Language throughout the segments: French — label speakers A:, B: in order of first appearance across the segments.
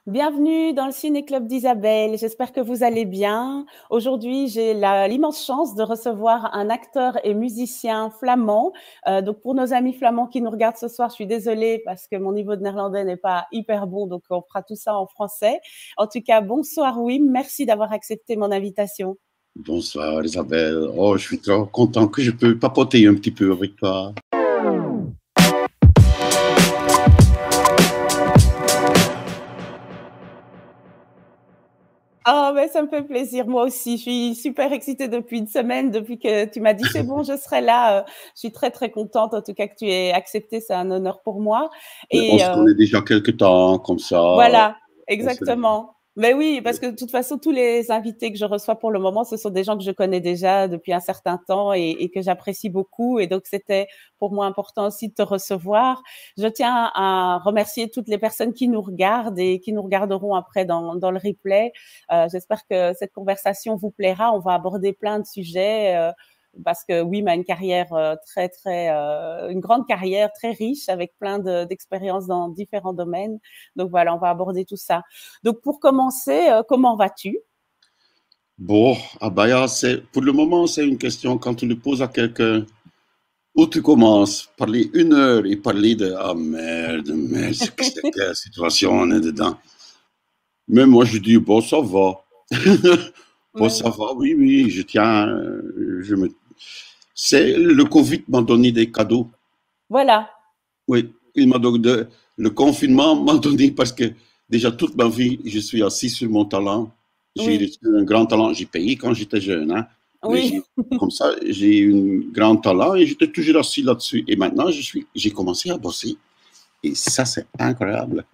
A: Bienvenue dans le Ciné-Club d'Isabelle. J'espère que vous allez bien. Aujourd'hui, j'ai l'immense chance de recevoir un acteur et musicien flamand. Donc, pour nos amis flamands qui nous regardent ce soir, je suis désolée parce que mon niveau de néerlandais n'est pas hyper bon, donc on fera tout ça en français. En tout cas, bonsoir Wim. Merci d'avoir accepté mon invitation.
B: Bonsoir Isabelle. Oh, je suis trop content que je peux papoter un petit peu avec toi.
A: Oh, mais ça me fait plaisir, moi aussi. Je suis super excitée depuis une semaine, depuis que tu m'as dit c'est bon, je serai là. Je suis très, très contente, en tout cas, que tu aies accepté. C'est un honneur pour moi.
B: Mais on
A: Et
B: se connaît déjà quelques temps, comme ça.
A: voilà,
B: On sait-
A: exactement. Mais oui, parce que de toute façon, tous les invités que je reçois pour le moment, ce sont des gens que je connais déjà depuis un certain temps et que j'apprécie beaucoup. Et donc, c'était pour moi important aussi de te recevoir. Je tiens à remercier toutes les personnes qui nous regardent et qui nous regarderont après dans le replay. J'espère que cette conversation vous plaira. On va aborder plein de sujets. Parce que Wim a une carrière une grande carrière très riche avec plein d'expériences dans différents domaines. Donc voilà, on va aborder tout ça. Donc pour commencer, comment vas-tu?
B: Bon, Abaya, pour le moment, c'est une question. Quand tu le poses à quelqu'un, où tu commences, parler une heure et parler de ah merde, c'est quelle situation on est dedans. Mais moi, je dis, bon, ça va. Bon,
A: Oui,
B: ça va, oui, oui, je tiens. Le Covid m'a donné des cadeaux.
A: voilà.
B: Oui, il m'a donné le confinement m'a donné parce que déjà toute ma vie, je suis assis sur mon talent. J'ai
A: Oui,
B: reçu un grand talent. J'ai payé quand j'étais jeune, hein, mais
A: oui.
B: comme ça, j'ai un grand talent et j'étais toujours assis là-dessus. Et maintenant, j'ai commencé à bosser. Et ça, c'est incroyable.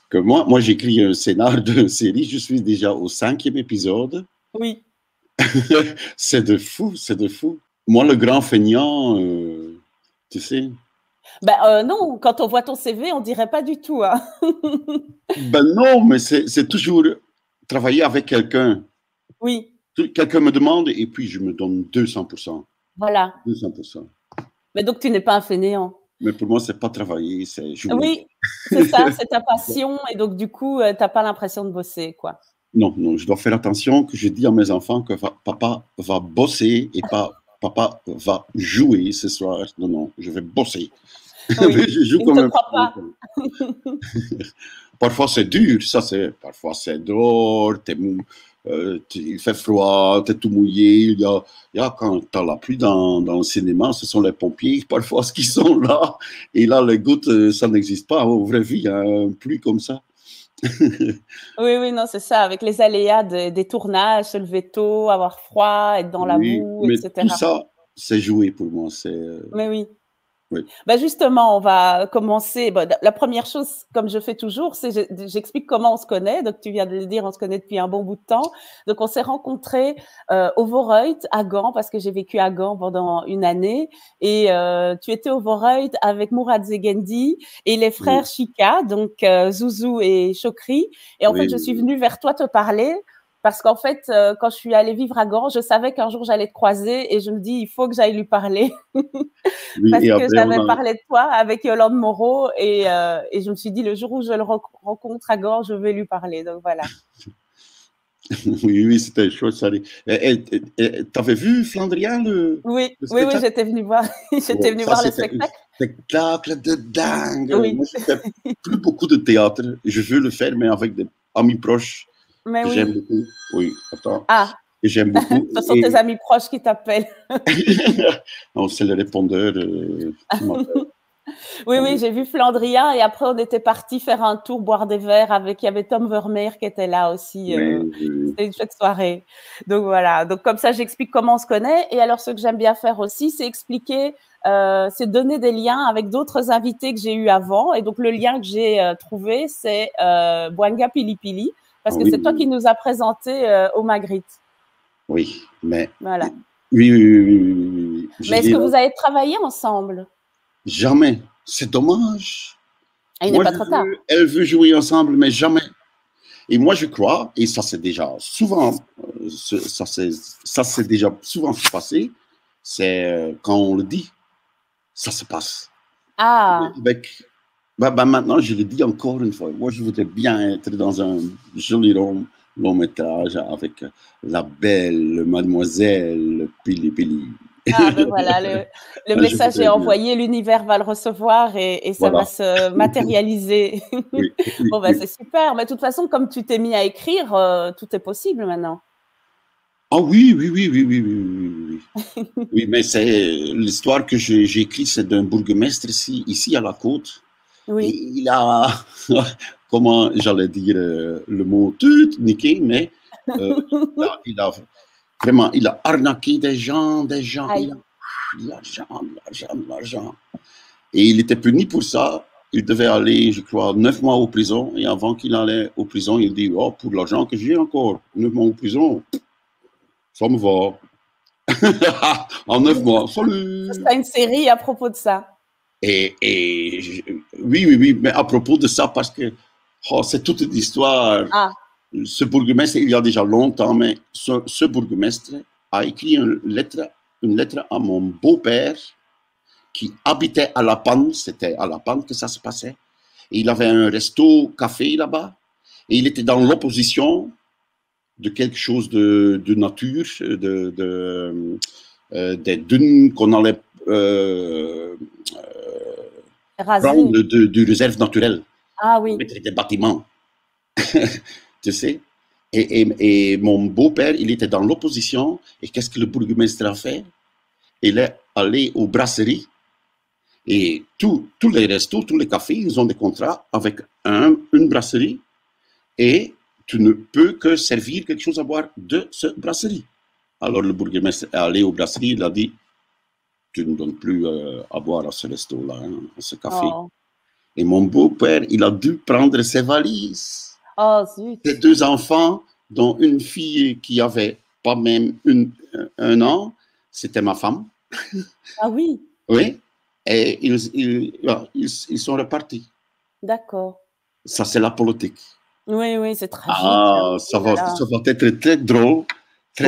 B: Que moi j'écris un scénario de série. Je suis déjà au 5e épisode.
A: Oui.
B: C'est de fou, c'est de fou. Moi, le grand feignant, tu sais.
A: Ben non, quand on voit ton CV, on dirait pas du tout, hein.
B: Ben non, mais c'est toujours travailler avec quelqu'un.
A: Oui,
B: Quelqu'un me demande et puis je me donne 200%.
A: voilà.
B: 200%.
A: Mais donc tu n'es pas un fainéant.
B: Mais pour moi, c'est pas travailler, c'est jouer.
A: Oui, c'est ça, c'est ta passion et donc du coup, t'as pas l'impression de bosser, quoi.
B: Non, non, je dois faire attention que je dis à mes enfants que papa va bosser et pas papa va jouer ce soir. Non, non, je vais bosser.
A: Oui,
B: Mais je joue
A: ils ne
B: comme
A: te
B: un
A: croient
B: fou.
A: pas.
B: Parfois, c'est dur, parfois, c'est dehors, il fait froid, tu es tout mouillé. Il y a quand tu as la pluie dans le cinéma, ce sont les pompiers, parfois, qui sont là. Et là, les gouttes, ça n'existe pas. En vraie vie, il y a une pluie comme ça.
A: Oui, oui, non, c'est ça, avec les aléas des tournages, se lever tôt, avoir froid, être dans la
B: Oui,
A: boue,
B: mais tout
A: etc.
B: ça, c'est joué pour moi.
A: Mais oui.
B: Oui,
A: Bah justement, on va commencer. Bon, la première chose, comme je fais toujours, c'est j'explique comment on se connaît. Donc, tu viens de le dire, on se connaît depuis un bon bout de temps. Donc, on s'est rencontrés au Vorreut à Gand, parce que j'ai vécu à Gand pendant une année. Et tu étais au Vorreut avec Mourad Zegendi et les frères
B: oui,
A: Chika, donc Zouzou et Chokri. Et en fait,
B: oui,
A: je suis
B: oui,
A: venue vers toi te parler parce qu'en fait, quand je suis allée vivre à Gand, je savais qu'un jour j'allais te croiser et je me dis, il faut que j'aille lui parler.
B: oui.
A: Parce
B: Et
A: que
B: après,
A: j'avais parlé de toi avec Yolande Moreau et je me suis dit, le jour où je le rencontre à Gand, je vais lui parler. Donc voilà.
B: oui, oui, c'était chouette, ça. T'avais vu Flandrien,
A: Oui,
B: le
A: oui, oui,
B: spectacle?
A: j'étais venue voir, j'étais
B: Oh,
A: venue
B: ça,
A: voir le
B: c'était un
A: spectacle.
B: spectacle de dingue.
A: Oui,
B: Moi, je fais plus beaucoup de théâtre. Je veux le faire, mais avec des amis proches
A: mais
B: que j'aime
A: oui.
B: beaucoup. Oui, attends,
A: Ah,
B: que j'aime beaucoup.
A: ce sont tes
B: Et
A: amis proches qui t'appellent.
B: non, c'est le répondeur qui m'appelle.
A: Oui, oui, j'ai vu Flandrien et après on était parti faire un tour, boire des verres avec, il y avait Tom Vermeer qui était là aussi.
B: Oui, oui,
A: C'était une chouette soirée. Donc voilà. Donc comme ça, j'explique comment on se connaît. Et alors, ce que j'aime bien faire aussi, c'est expliquer, c'est donner des liens avec d'autres invités que j'ai eu avant. Et donc le lien que j'ai trouvé, c'est Bouanga Pilipili, parce que
B: oui,
A: c'est toi qui
B: oui,
A: nous as présenté au Magritte.
B: oui, mais
A: Voilà.
B: oui, oui, oui, oui, oui, oui, oui. Je
A: Mais est-ce
B: dis
A: que
B: là,
A: vous avez travaillé ensemble?
B: jamais. C'est dommage.
A: Ah, il n'est
B: Moi,
A: pas trop tard.
B: elle veut jouer ensemble, mais jamais. Et moi, je crois, et ça c'est déjà souvent, ça c'est déjà souvent passé, c'est quand on le dit, ça se passe.
A: Ah,
B: Avec, Maintenant, je le dis encore une fois. Moi, je voudrais bien être dans un joli long métrage avec la belle mademoiselle Pili Pili.
A: Ah ben voilà, le
B: Je
A: message est
B: voudrais bien.
A: envoyé, l'univers va le recevoir et ça va
B: Voilà.
A: se matérialiser.
B: Oui, oui,
A: Bon ben
B: oui.
A: c'est super, mais de toute façon, comme tu t'es mis à écrire, tout est possible maintenant.
B: Ah oui, oui, oui, oui, oui, oui, oui, oui, oui. Oui, mais c'est l'histoire que j'ai écrite, c'est d'un bourgmestre ici à la côte. Et
A: Oui.
B: il a, comment j'allais dire le mot tout niqué, mais euh, il a vraiment, il a arnaqué des gens, il a
A: Aïe.
B: de l'argent, de l'argent, de l'argent. Et il était puni pour ça. Il devait aller, je crois, 9 mois en prison. Et avant qu'il allait en prison, il dit, oh, pour l'argent que j'ai encore, 9 mois en prison, ça me va. En 9 mois,
A: Ce
B: salut.
A: sera une série à propos de ça.
B: Oui, oui, oui, mais à propos de ça, parce que oh, c'est toute une histoire.
A: Ah,
B: Ce bourgmestre, il y a déjà longtemps, mais ce bourgmestre a écrit une lettre à mon beau-père qui habitait à La Panne. C'était à La Panne que ça se passait. Et il avait un resto-café là-bas. Et il était dans l'opposition de quelque chose de nature, des dunes qu'on allait prendre
A: rasé.
B: du réserve naturelle,
A: Ah
B: pour
A: oui.
B: mettre des bâtiments, tu sais. Et mon beau-père, il était dans l'opposition. Et qu'est-ce que le bourgmestre a fait? Il est allé aux brasseries. Et tous les restos, tous les cafés, ils ont des contrats avec une brasserie. Et tu ne peux que servir quelque chose à boire de cette brasserie. Alors le bourgmestre est allé aux brasseries, il a dit, tu ne donnes plus à boire à ce resto-là, hein, à ce café.
A: Oh.
B: Et mon beau-père, il a dû prendre ses valises.
A: Oh zut.
B: Ses 2 enfants, dont une fille qui avait pas même un an, c'était ma femme.
A: Ah oui,
B: Oui. Et ils sont repartis.
A: d'accord.
B: Ça, c'est la politique.
A: Oui, oui, c'est tragique, hein.
B: Ah,
A: Oh là là.
B: ça va être très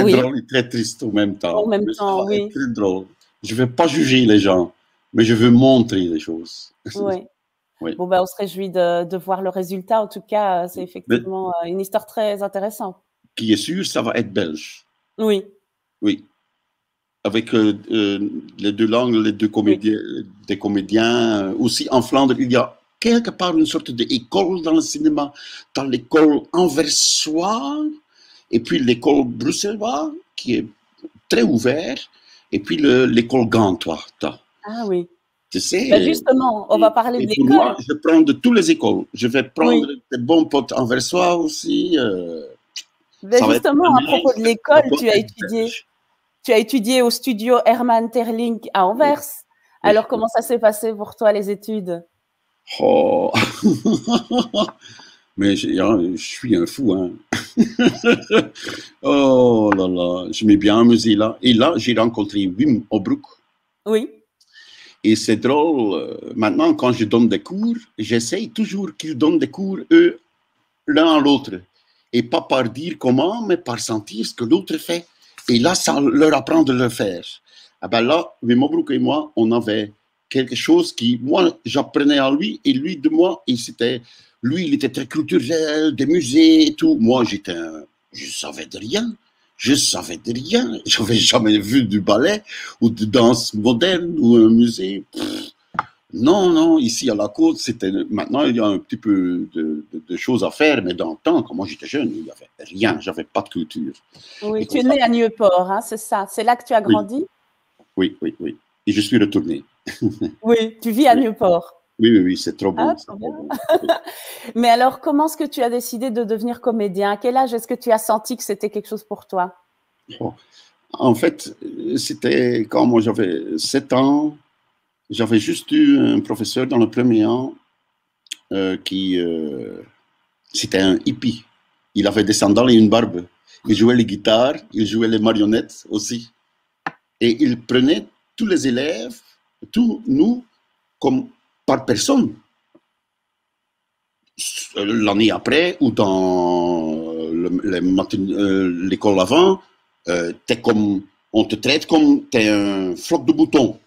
A: Oui,
B: drôle et très triste en même
A: en
B: temps.
A: même
B: Mais ça
A: temps,
B: va être
A: oui,
B: très drôle. Je ne vais pas juger les gens, mais je veux montrer les choses.
A: oui.
B: Oui.
A: Bon, ben, on se réjouit de voir le résultat. En tout cas, c'est
B: Mais
A: effectivement une histoire très intéressante.
B: qui est sûr, ça va être belge.
A: Oui,
B: Oui. Avec les deux langues, les deux
A: oui.
B: comédiens, des comédiens. Aussi en Flandre, il y a quelque part une sorte d'école dans le cinéma, dans l'école anversoise, et puis l'école bruxelloise, qui est très ouverte, et puis l'école gantoise.
A: Ah oui.
B: Tu
A: Ben
B: sais,
A: justement, on va parler de
B: pour moi,
A: l'école.
B: je prends de toutes les écoles. Je vais prendre
A: Oui.
B: des bons potes anversois aussi.
A: Ben
B: Ça va être
A: justement, à propos de
B: ça
A: l'école,
B: doit être belge.
A: tu as étudié au studio Herman Terling à
B: Oui,
A: Anvers.
B: oui.
A: Alors, comment ça s'est passé pour toi, les études?
B: Oh. Mais je suis un fou, hein. Oh là là, je m'ai bien amusé là. Et là, j'ai rencontré Wim Obroek.
A: Oui,
B: Et c'est drôle, maintenant, quand je donne des cours, j'essaye toujours qu'ils donnent des cours, eux, l'un à l'autre. Et pas par dire comment, mais par sentir ce que l'autre fait. Et là, ça leur apprend de le faire. Ah ben là, Wim Obroek et moi, on avait quelque chose qui, moi, j'apprenais à lui, et lui de moi, et c'était, lui, il était très culturel, des musées et tout. Moi, je savais de rien. Je savais de rien. Je n'avais jamais vu du ballet ou de danse moderne ou un musée. Non, non, ici à la côte, c'était. Maintenant, il y a un petit peu de choses à faire, mais dans le temps, quand moi j'étais jeune, il n'y avait rien, j'avais pas de culture. Et
A: oui. Tu
B: comme
A: es
B: ça,
A: né à Nieuport, hein, c'est ça? C'est là que tu as
B: oui,
A: grandi?
B: oui, oui, oui. Et je suis retourné.
A: Oui, tu vis à
B: Oui,
A: Nieuport.
B: oui, oui, oui, c'est trop
A: Ah,
B: bon, c'est
A: trop
B: trop
A: bien.
B: bon. Oui.
A: Mais alors, comment est-ce que tu as décidé de devenir comédien? À quel âge est-ce que tu as senti que c'était quelque chose pour toi?
B: Oh. En fait, c'était quand moi j'avais 7 ans, j'avais juste eu un professeur dans le premier an qui, c'était un hippie. Il avait des sandales et une barbe. Il jouait les guitares, il jouait les marionnettes aussi. Et il prenait tous les élèves, tous nous, comme par personne. L'année après, ou dans l'école avant, on te traite comme t'es un floc de boutons,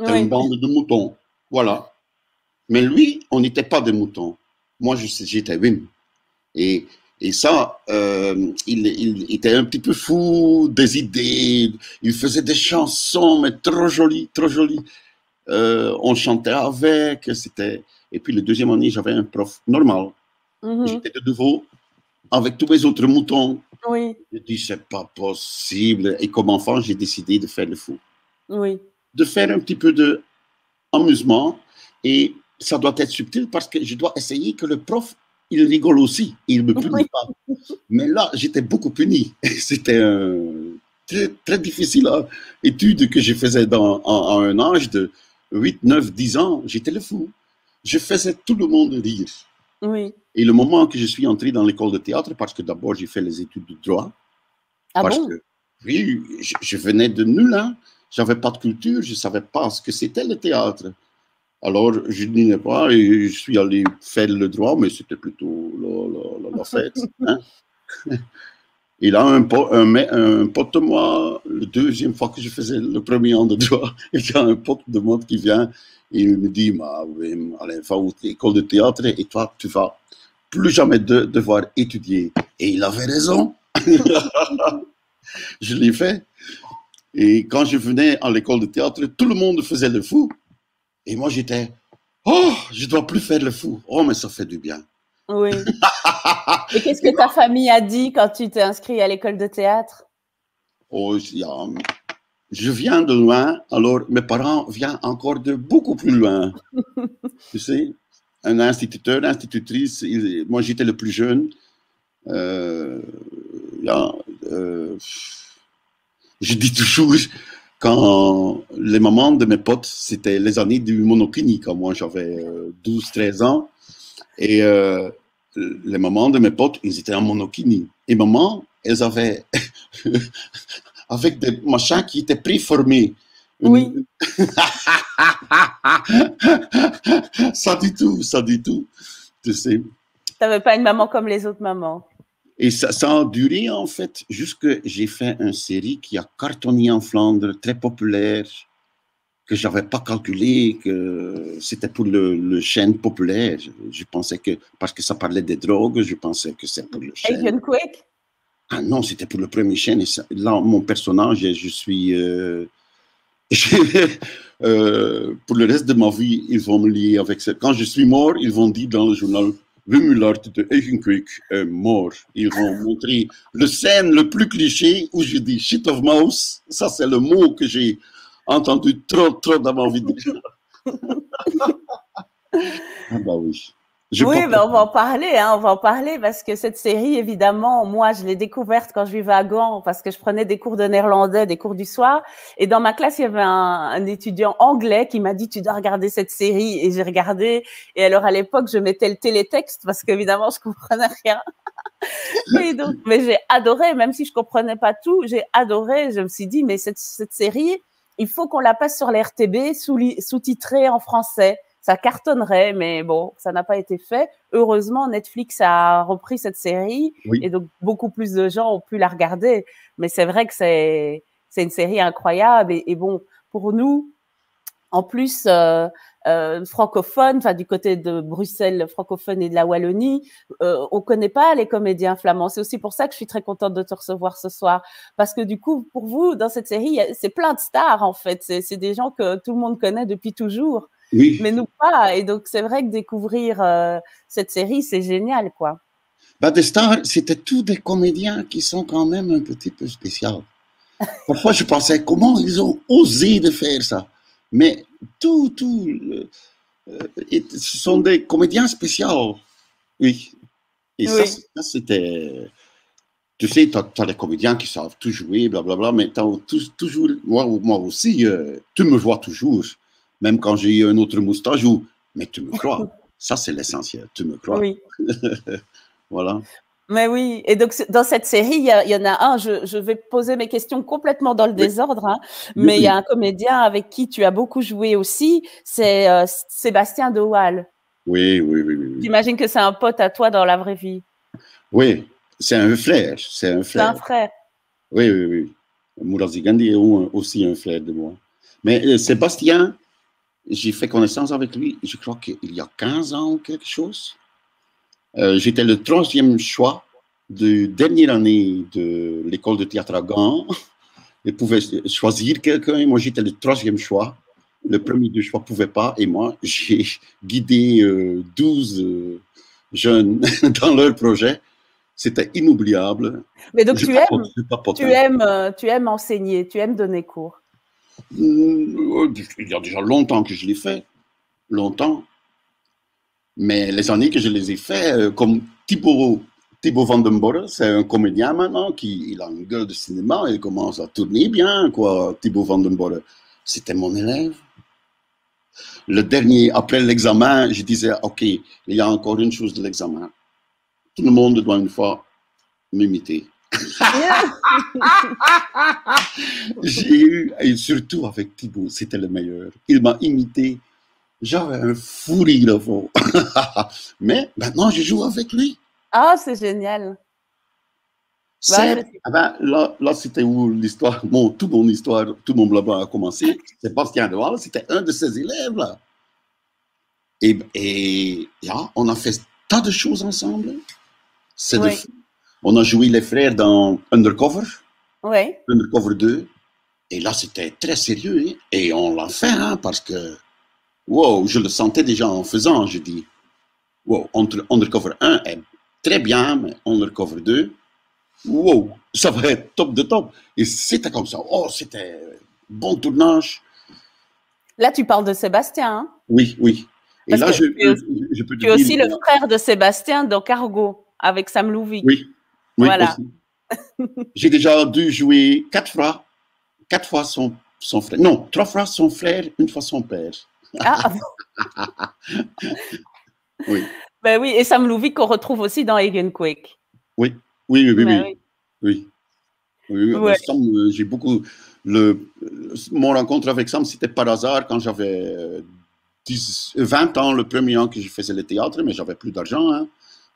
B: t'es une
A: Oui,
B: bande de moutons. Voilà. Mais lui, on n'était pas des moutons. Moi, j'étais Wim. Et, et ça, il était un petit peu fou des idées. Il faisait des chansons, mais trop jolies, trop jolies. On chantait avec. Et puis, le deuxième année, j'avais un prof normal. J'étais de nouveau avec tous mes autres moutons.
A: Oui.
B: Je dis, c'est pas possible. Et comme enfant, j'ai décidé de faire le fou.
A: Oui.
B: De faire un petit peu d'amusement. Et ça doit être subtil parce que je dois essayer que le prof, il rigole aussi. Il ne me punit pas. Mais là, j'étais beaucoup puni. C'était très, très difficile étude que je faisais à un âge de 8, 9, 10 ans. J'étais le fou. Je faisais tout le monde rire.
A: Oui.
B: Et le moment que je suis entré dans l'école de théâtre, parce que d'abord j'ai fait les études de droit, parce que oui, je venais de nul, hein. Je n'avais pas de culture, je ne savais pas ce que c'était le théâtre. Alors je n'y pas et je suis allé faire le droit, mais c'était plutôt la fête. Hein. Et là, un pote de moi, la deuxième fois que je faisais le premier an de droit, il y a un pote de moi qui vient et il me dit, allez, va à l'école de théâtre et toi, tu vas plus jamais devoir étudier. Et il avait raison. Je l'ai fait. Et quand je venais à l'école de théâtre, tout le monde faisait le fou. Et moi, j'étais, oh, je ne dois plus faire le fou. Oh, mais ça fait du bien.
A: Oui. Et qu'est-ce que ta famille a dit quand tu t'es inscrit à l'école de théâtre?
B: Oh, je viens de loin, alors mes parents viennent encore de beaucoup plus loin. Tu sais, un instituteur, institutrice, moi j'étais le plus jeune. Je dis toujours, quand les mamans de mes potes, c'était les années du monokini, quand moi j'avais 12, 13 ans. Et les mamans de mes potes, ils étaient en monokini. Et maman, elles avaient avec des machins qui étaient préformés.
A: Oui.
B: Ça du tout, ça du tout. Tu sais.
A: Tu n'avais pas une maman comme les autres mamans.
B: Et ça a duré, en fait, jusque j'ai fait une série qui a cartonné en Flandre, très populaire, que je n'avais pas calculé, que c'était pour le chaîne populaire. Je pensais que, parce que ça parlait des drogues, je pensais que c'était pour le chaîne.
A: Adrian Quick?
B: Ah non, c'était pour le premier chaîne. Et ça, là, mon personnage, je suis... pour le reste de ma vie, ils vont me lier avec ça. Quand je suis mort, ils vont dire dans le journal Wim Mullard de Eigenquick est mort. Ils vont montrer le scène le plus cliché où je dis shit of mouse. Ça, c'est le mot que j'ai entendu trop dans ma vie. Ah bah oui.
A: Oui, ben on va en parler, hein, on va en parler parce que cette série, évidemment, moi, je l'ai découverte quand je vivais à Gand parce que je prenais des cours de néerlandais, des cours du soir. Et dans ma classe, il y avait un étudiant anglais qui m'a dit, tu dois regarder cette série. Et j'ai regardé. Et alors, à l'époque, je mettais le télétexte parce qu'évidemment, je comprenais rien. Et donc, mais j'ai adoré, même si je comprenais pas tout, j'ai adoré. Je me suis dit, mais cette série, il faut qu'on la passe sur la RTB sous-titrée en français. Ça cartonnerait, mais bon, ça n'a pas été fait. Heureusement, Netflix a repris cette série et donc beaucoup plus de gens ont pu la regarder. Mais c'est vrai que c'est une série incroyable et bon, pour nous, en plus, francophone, enfin du côté de Bruxelles francophone et de la Wallonie, on connaît pas les comédiens flamands. C'est aussi pour ça que je suis très contente de te recevoir ce soir, parce que du coup, pour vous, dans cette série, c'est plein de stars en fait. C'est des gens que tout le monde connaît depuis toujours.
B: Oui.
A: Mais nous pas. Et donc, c'est vrai que découvrir cette série, c'est génial, quoi.
B: Bah, des stars, c'était tous des comédiens qui sont quand même un petit peu spéciaux. Parfois, je pensais, comment ils ont osé de faire ça? Mais ce sont des comédiens spéciaux. Oui. Et ça, c'était... Tu sais, tu as des comédiens qui savent tout jouer, blablabla, mais tu as toujours... Moi aussi, tu me vois toujours. Même quand j'ai eu un autre moustache, mais tu me crois. Ça, c'est l'essentiel. Tu me crois.
A: Oui.
B: Voilà.
A: Mais oui. Et donc, dans cette série, il y en a un, je vais poser mes questions complètement dans le désordre, hein, mais il y a un comédien avec qui tu as beaucoup joué aussi, c'est Sébastien De Waal.
B: Oui.
A: J'imagine que c'est un pote à toi dans la vraie vie.
B: Oui, c'est un frère. C'est un
A: frère.
B: Oui. Mourazi Gandhi est aussi un frère de moi. Mais Sébastien, j'ai fait connaissance avec lui, je crois qu'il y a 15 ans ou quelque chose. J'étais le troisième choix de dernière année de l'école de théâtre à Gand. Ils pouvaient choisir quelqu'un et moi j'étais le troisième choix. Le premier deux choix ne pouvait pas et moi j'ai guidé 12 jeunes dans leur projet. C'était inoubliable.
A: Mais donc
B: Je
A: tu aimes enseigner, tu aimes donner cours.
B: Il y a déjà longtemps que je l'ai fait, longtemps. Mais les années que je les ai fait, comme Thibaut Van den Borre, c'est un comédien maintenant il a une gueule de cinéma, il commence à tourner bien, quoi, Thibaut Van den Borre. C'était mon élève. Le dernier, après l'examen, je disais, OK, il y a encore une chose de l'examen. Tout le monde doit une fois m'imiter. J'ai eu, et surtout avec Thibaut, c'était le meilleur. Il m'a imité. J'avais un fou rire au fond. Mais maintenant, je joue avec lui.
A: Ah, c'est génial.
B: Là, c'était où l'histoire, toute mon histoire, tout mon blabla a commencé. Sébastien de Waal, c'était un de ses élèves, là. Et là, on a fait tas de choses ensemble. Oui. On a joué les frères dans Undercover.
A: Oui.
B: Undercover 2. Et là, c'était très sérieux. Hein? Et on l'a fait, hein, parce que, wow, je le sentais déjà en faisant. Je dis, wow, Undercover 1 est très bien, mais Undercover 2, wow, ça va être top de top. Et c'était comme ça. Oh, c'était bon tournage.
A: Là, tu parles de Sébastien. Hein?
B: Oui, oui. Et là,
A: je peux te dire. Tu es aussi le frère de Sébastien dans Cargo, avec Sam Louvik.
B: Oui, oui, voilà. J'ai déjà dû jouer 4 fois son frère. Non, 3 fois son frère, 1 fois son père.
A: Ah.
B: Oui.
A: Ben oui, et Sam Louvik qu'on retrouve aussi dans Egenkwek.
B: Oui, oui, oui, oui. Oui. Oui. Ouais. Sam, j'ai beaucoup. Mon rencontre avec Sam, c'était par hasard quand j'avais 20 ans, le premier an que je faisais le théâtre, mais j'avais plus d'argent. Hein.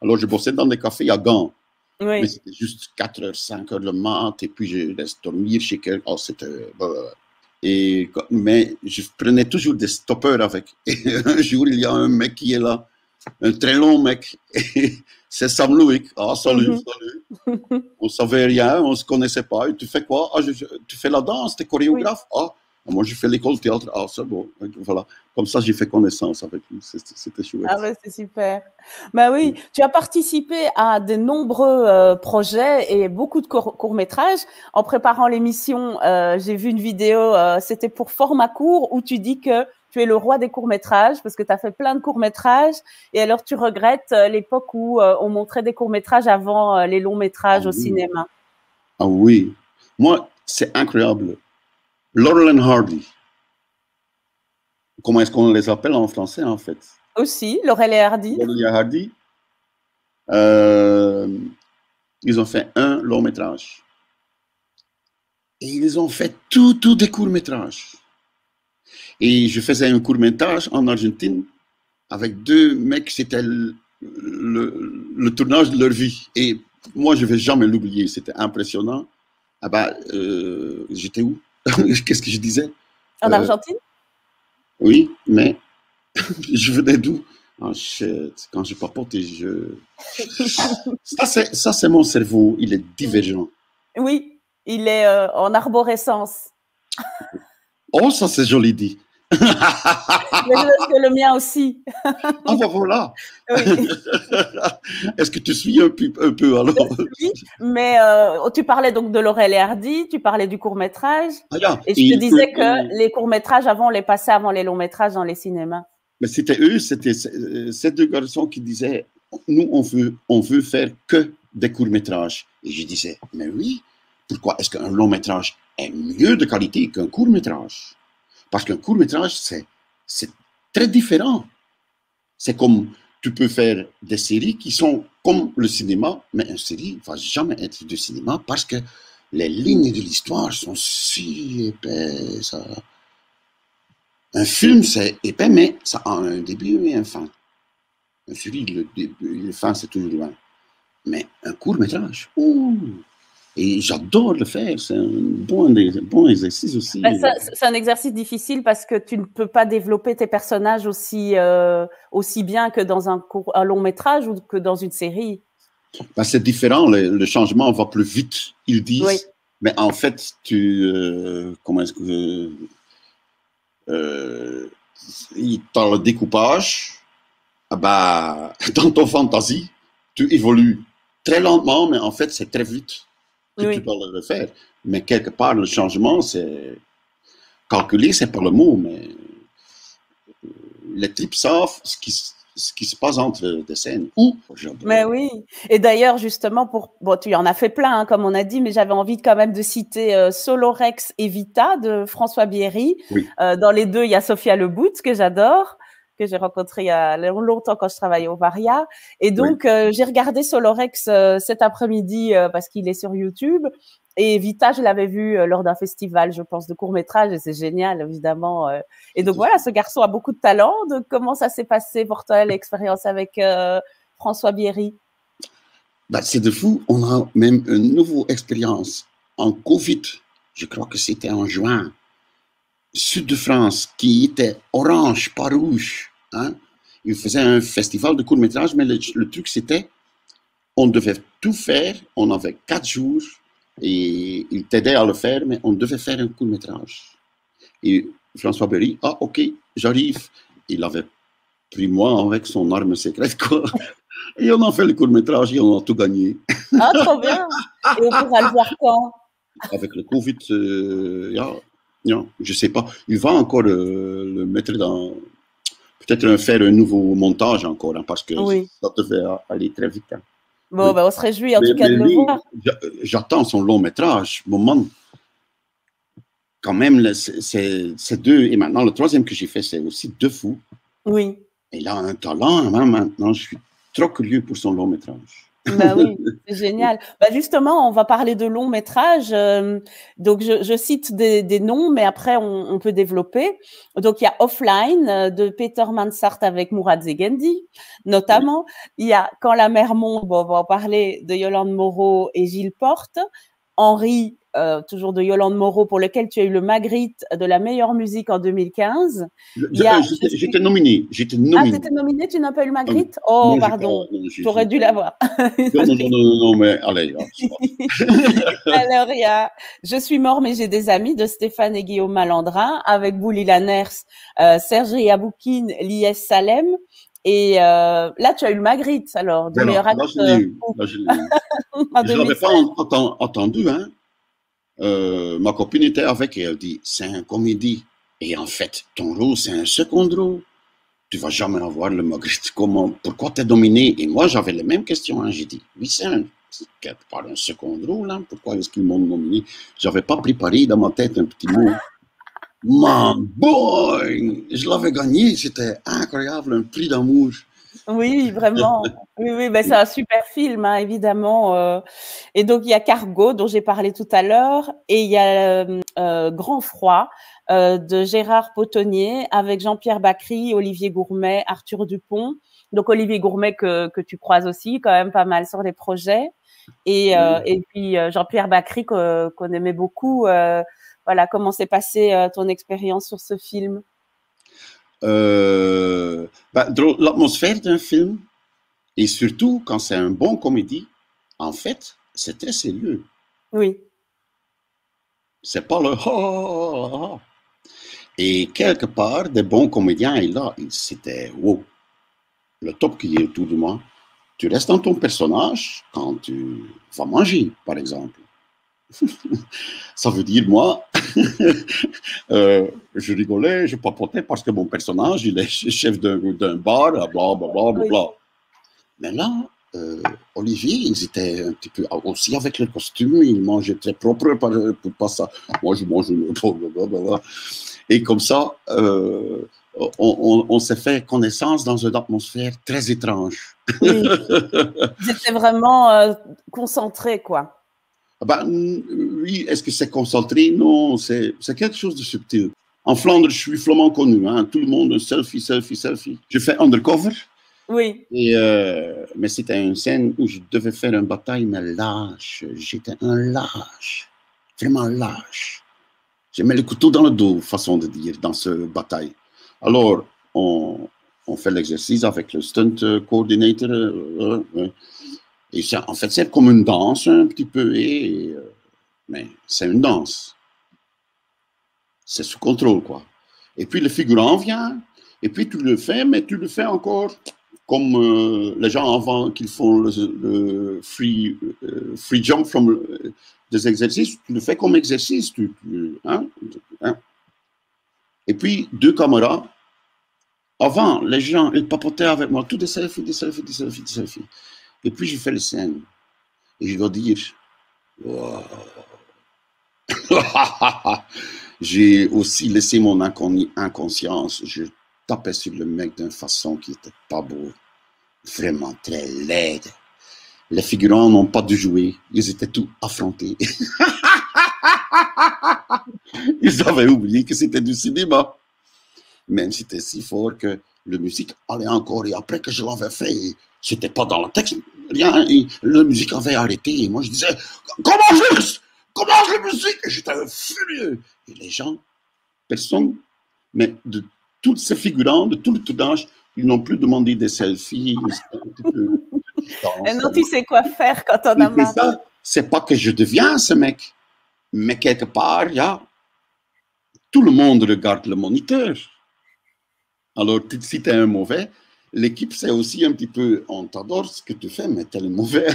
B: Alors, je bossais dans des cafés à Gand. Oui. Mais c'était juste 4h, 5h le mat, et puis je laisse dormir chez quelqu'un. Oh, c'était. Mais je prenais toujours des stoppeurs avec. Et un jour, il y a un mec qui est là, un très long mec. C'est Sam Louvik. Ah, salut, salut. On ne savait rien, on ne se connaissait pas. Et tu fais quoi? Ah, tu fais la danse, tu es chorégraphe? Oui. Ah, moi, je fais l'école de théâtre. Ah, c'est bon. Voilà. Comme ça, j'ai fait connaissance avec lui. C'était chouette.
A: Ah ouais, c'est super. Bah oui, tu as participé à de nombreux projets et beaucoup de courts-métrages. En préparant l'émission, j'ai vu une vidéo, c'était pour Format Court, où tu dis que tu es le roi des courts-métrages parce que tu as fait plein de courts-métrages. Et alors, tu regrettes l'époque où on montrait des courts-métrages avant les longs-métrages au cinéma.
B: Ah oui. Moi, c'est incroyable. Laurel and Hardy. Comment est-ce qu'on les appelle en français, en fait?
A: Aussi, Laurel et Hardy.
B: Laurel et Hardy. Ils ont fait un long-métrage. Et ils ont fait tout des courts-métrages. Et je faisais un court-métrage en Argentine avec 2 mecs, c'était le tournage de leur vie. Et moi, je ne vais jamais l'oublier, c'était impressionnant. Ah bah, j'étais où? Qu'est-ce que je disais?
A: En Argentine?
B: Oui, mais je venais d'où? Oh shit, quand je papote, ça, c'est mon cerveau, il est divergent.
A: Oui, il est en arborescence.
B: Oh, ça, c'est joli dit.
A: Mais je pense que le mien aussi.
B: Ah, bah voilà. Oui. Est-ce que tu suis un peu alors?
A: Oui, mais tu parlais donc de Laurel et Hardy, tu parlais du court-métrage.
B: Ah, yeah.
A: Et je te disais que les courts-métrages, avant, on les passait avant les longs-métrages dans les cinémas.
B: Mais c'était eux, c'était ces 2 garçons qui disaient, nous, on veut faire que des courts-métrages. Et je disais, mais oui, pourquoi est-ce qu'un long-métrage est mieux de qualité qu'un court-métrage? Parce qu'un court-métrage, c'est très différent. C'est comme, tu peux faire des séries qui sont comme le cinéma, mais une série ne va jamais être du cinéma parce que les lignes de l'histoire sont si épaisses. Un film, c'est épais, mais ça a un début et une fin. Une série, le début et la fin, c'est toujours loin. Mais un court-métrage, Et j'adore le faire. C'est un bon exercice aussi.
A: C'est un exercice difficile parce que tu ne peux pas développer tes personnages aussi bien que dans un long métrage ou que dans une série.
B: Ben, c'est différent. Le changement va plus vite, ils disent. Oui. Mais en fait, comment est-ce que... dans le découpage, bah, dans ton fantasie, tu évolues très lentement, mais en fait, c'est très vite que tu peux le faire. Mais quelque part, le changement, c'est calculé, c'est pas le mot, mais les types savent ce qui se passe entre des scènes.
A: Mais oui. Et d'ailleurs, justement, tu en as fait plein, hein, comme on a dit, mais j'avais envie quand même de citer Solorex et Vita de François Bierry.
B: Oui.
A: Dans les deux, il y a Sophia Lebout, que j'adore, que j'ai rencontrée il y a longtemps quand je travaillais au Varia. Et donc, j'ai regardé Solorex cet après-midi parce qu'il est sur YouTube. Et Vita, je l'avais vu lors d'un festival, je pense, de court-métrage, et c'est génial, évidemment. Et donc voilà, ce garçon a beaucoup de talent. Donc, comment ça s'est passé pour toi, l'expérience avec François Bierry?
B: Ben, c'est de fou. On a même une nouvelle expérience. En Covid, je crois que c'était en juin, sud de France, qui était orange, pas rouge. Hein? Il faisait un festival de court-métrage, mais le truc, c'était, on devait tout faire. On avait 4 jours. Et il t'aidait à le faire, mais on devait faire un court-métrage. Et François Bierry, ok, j'arrive. Il avait pris moi avec son arme secrète, quoi. Et on a fait le court-métrage et on a tout gagné.
A: Ah, trop bien. Et on pourra le voir quand?
B: Avec le Covid, je sais pas. Il va encore le mettre dans... Peut-être faire un nouveau montage encore, hein, parce que ça devait aller très vite. Hein.
A: Bon, on se réjouit en tout cas de le voir.
B: J'attends son long métrage. Quand même, c'est 2. Et maintenant, le 3e que j'ai fait, c'est aussi 2 fous.
A: Oui.
B: Il a un talent. Hein, maintenant, je suis trop curieux pour son long métrage.
A: Bah oui, c'est génial. Justement, on va parler de long métrage. Donc, je cite des noms, mais après, on peut développer. Donc, il y a Offline de Peter Mansart avec Mourad Zegendi, notamment. Il y a Quand la mer monte, on va en parler, de Yolande Moreau et Gilles Porte. Henri, toujours de Yolande Moreau, pour lequel tu as eu le Magritte de la meilleure musique en 2015.
B: J'étais nominée.
A: Ah, tu étais nominée, tu n'as pas eu le Magritte? Oh, non, pardon, j'aurais dû l'avoir.
B: Non, mais allez.
A: Alors, il y a Je suis mort, mais j'ai des amis de Stéphane et Guillaume Malandrin, avec Bouli Lanners, Serge Yaboukine, Lies Salem. Et là, tu as eu le Magritte, alors, du meilleur acteur.
B: Je ne l'avais pas entendu, hein. Ma copine était avec et elle dit, c'est un comédie. Et en fait, ton rôle, c'est un second rôle. Tu vas jamais avoir le Magritte. Pourquoi t'es dominé? Et moi, j'avais les mêmes questions. Hein. J'ai dit, oui, c'est quelque part un second rôle. Hein. Pourquoi est-ce qu'ils m'ont nominé? J'avais pas préparé dans ma tête un petit mot. Man, boy! Je l'avais gagné. C'était incroyable, un prix d'amour.
A: Oui, vraiment. Oui, c'est un super film, hein, évidemment. Et donc, il y a Cargo, dont j'ai parlé tout à l'heure, et il y a Grand Froid de Gérard Potonnier, avec Jean-Pierre Bacry, Olivier Gourmet, Arthur Dupont. Donc, Olivier Gourmet que tu croises aussi quand même pas mal sur les projets. Et puis, Jean-Pierre Bacry qu'on aimait beaucoup. Voilà, comment s'est passée ton expérience sur ce film?
B: L'atmosphère d'un film, et surtout quand c'est un bon comédie, en fait, c'est très sérieux.
A: Oui.
B: C'est pas le Et quelque part, des bons comédiens, et là, c'était wow, le top qui est autour de moi. Tu restes dans ton personnage quand tu vas manger, par exemple. Ça veut dire, moi, je rigolais, je papotais parce que mon personnage, il est chef d'un bar, blablabla. Mais là, Olivier, ils étaient un petit peu aussi avec le costume, ils mangeaient très propre pour pas ça. Moi, je mange blablabla. Et comme ça, on s'est fait connaissance dans une atmosphère très étrange.
A: Oui. J'étais vraiment concentré, quoi.
B: Oui, est-ce que c'est concentré? Non, c'est quelque chose de subtil. En Flandre, je suis flamand connu. Hein, tout le monde, selfie. Je fais undercover.
A: Oui.
B: Mais c'était une scène où je devais faire une bataille, mais lâche. J'étais un lâche, vraiment lâche. J'ai mis le couteau dans le dos, façon de dire, dans cette bataille. Alors, on fait l'exercice avec le stunt coordinator. Et ça, en fait, c'est comme une danse, un petit peu. Mais c'est une danse. C'est sous contrôle, quoi. Et puis le figurant vient, et puis tu le fais, mais tu le fais encore comme les gens avant qu'ils font le free jump from des exercices, tu le fais comme exercice. Hein. Et puis, deux caméras. Avant, les gens, ils papotaient avec moi, tout des selfies, des selfies, des selfies, des selfies. Et puis, je fais les scènes. Et je dois dire, wow. J'ai aussi laissé mon inconscience. Je tapais sur le mec d'une façon qui n'était pas beau. Vraiment très laide. Les figurants n'ont pas dû jouer. Ils étaient tous affrontés. Ils avaient oublié que c'était du cinéma. Même si c'était si fort que la musique allait encore. Et après que je l'avais fait, c'était pas dans le texte, rien. La musique avait arrêté. Et moi, je disais, commence la musique. Et j'étais furieux. Et les gens, personne, mais de tous ces figurants, de tout le tournage, ils n'ont plus demandé des selfies.
A: Et non, tu sais quoi faire quand on a marre.
B: Ça, c'est pas que je deviens ce mec, mais quelque part, tout le monde regarde le moniteur. Alors, si tu es un mauvais, l'équipe, c'est aussi un petit peu, on t'adore ce que tu fais, mais tu es mauvais.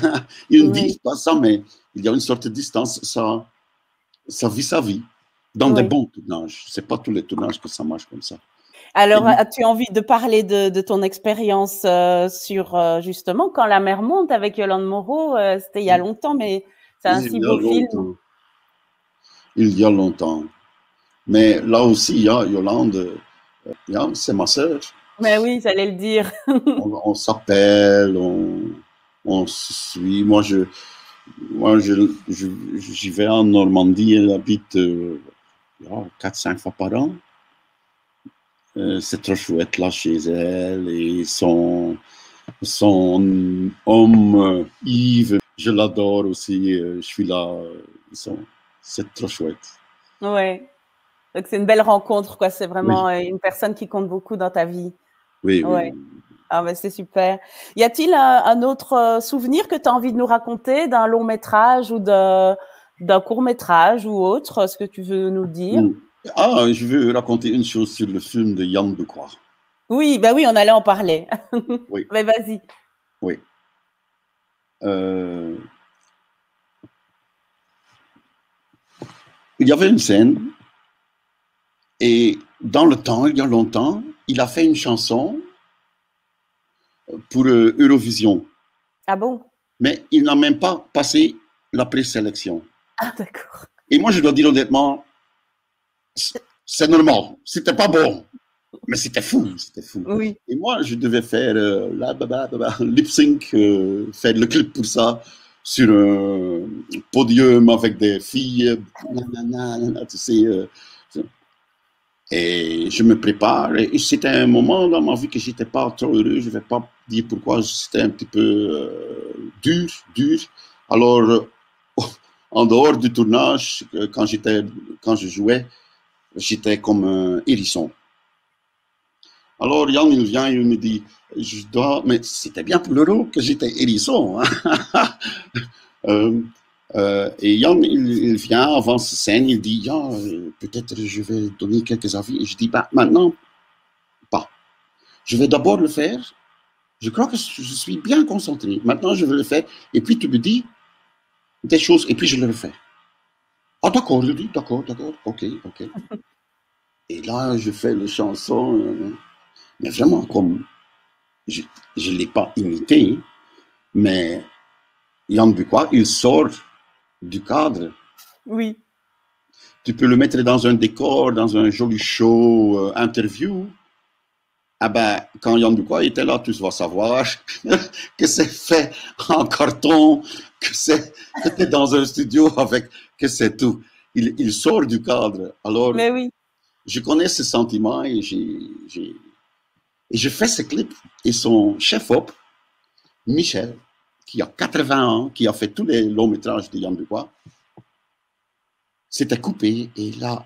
B: Ils ne disent pas ça, mais il y a une sorte de distance. Ça vit sa vie. Dans des bons tournages. Ce n'est pas tous les tournages que ça marche comme ça.
A: Alors, as-tu envie de parler de ton expérience sur, justement, Quand la mer monte avec Yolande Moreau? C'était il y a longtemps, mais c'est un si beau film.
B: Il y a longtemps. Mais là aussi, Yolande, c'est ma sœur.
A: Mais oui, j'allais le dire.
B: on s'appelle, on se suit. Moi, j'y vais en Normandie. Elle habite 4-5 fois par an. C'est trop chouette là chez elle. Et son homme, Yves, je l'adore aussi. Je suis là. C'est trop chouette.
A: Ouais. Donc, c'est une belle rencontre, quoi. C'est vraiment une personne qui compte beaucoup dans ta vie.
B: Oui,
A: ouais. Oui. Ah, ben, c'est super. Y a-t-il un autre souvenir que tu as envie de nous raconter d'un long métrage ou d'un court métrage ou autre, ce que tu veux nous dire?
B: Ah, je veux raconter une chose sur le film de Yann Decroix.
A: Oui, ben oui, on allait en parler.
B: Oui.
A: Mais vas-y.
B: Oui. Il y avait une scène, et dans le temps, il y a longtemps, il a fait une chanson pour Eurovision.
A: Ah bon?
B: Mais il n'a même pas passé la présélection.
A: Ah, d'accord.
B: Et moi, je dois dire honnêtement, c'est normal. C'était pas bon. Mais c'était fou.
A: Oui.
B: Et moi, je devais faire lip sync, faire le clip pour ça, sur un podium avec des filles. Tu sais. Et je me prépare. Et c'était un moment dans ma vie que j'étais pas trop heureux. Je vais pas dire pourquoi. C'était un petit peu dur. Alors, en dehors du tournage, quand je jouais, j'étais comme un hérisson. Alors, Yann, il vient et il me dit, mais c'était bien pour l'euro que j'étais hérisson. Hein? Et Yann, il vient avant cette scène, il dit, peut-être je vais donner quelques avis. Et je dis, maintenant, pas. Je vais d'abord le faire. Je crois que je suis bien concentré. Maintenant, je vais le faire. Et puis, tu me dis des choses, et puis je le refais. Ah, d'accord, je dis, d'accord, ok. Et là, je fais les chansons, mais vraiment comme, je ne l'ai pas imité, mais Yann Decroix, il sort du cadre.
A: Oui.
B: Tu peux le mettre dans un décor, dans un joli show, interview. Ah ben, quand Yann Decroix était là, tu vas savoir que c'est fait en carton, que c'était dans un studio que c'est tout. Il sort du cadre. Alors,
A: mais oui.
B: Je connais ce sentiment et Et je fais ce clip et son chef-op, Michel, qui a 80 ans, qui a fait tous les longs métrages de Yann Bucois, s'était coupé et là,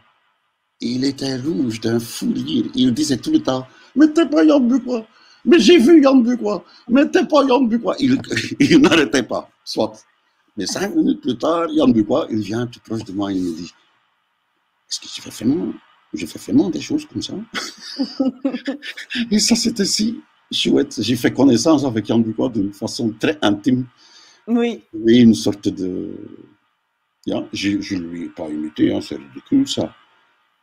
B: il était rouge d'un fou rire. Il disait tout le temps, mais t'es pas Yann Bucois, mais j'ai vu Yann Bucois, mais t'es pas Yann Bucois. Il n'arrêtait pas, soit. Mais 5 minutes plus tard, Yann Bucois, il vient tout proche de moi et il me dit, est-ce que j'ai fait vraiment des choses comme ça? Et ça, c'était si chouette. J'ai fait connaissance avec Yann Bucois d'une façon très intime.
A: Oui.
B: Et une sorte de... Je ne lui ai pas imité, hein, c'est ridicule ça.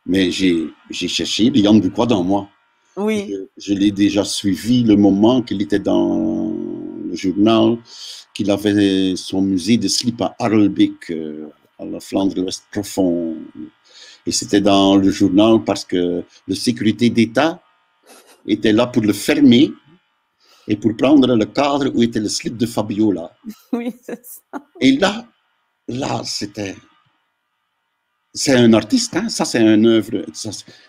B: Mais j'ai cherché le Yann Bucois dans moi.
A: Oui.
B: Je l'ai déjà suivi le moment qu'il était dans le journal, qu'il avait son musée de slip à Harelbeek, à la Flandre l'Ouest profond. Et c'était dans le journal parce que la sécurité d'État était là pour le fermer et pour prendre le cadre où était le slip de Fabiola.
A: Oui, c'est ça.
B: Et là, c'est un artiste, hein, ça c'est une œuvre,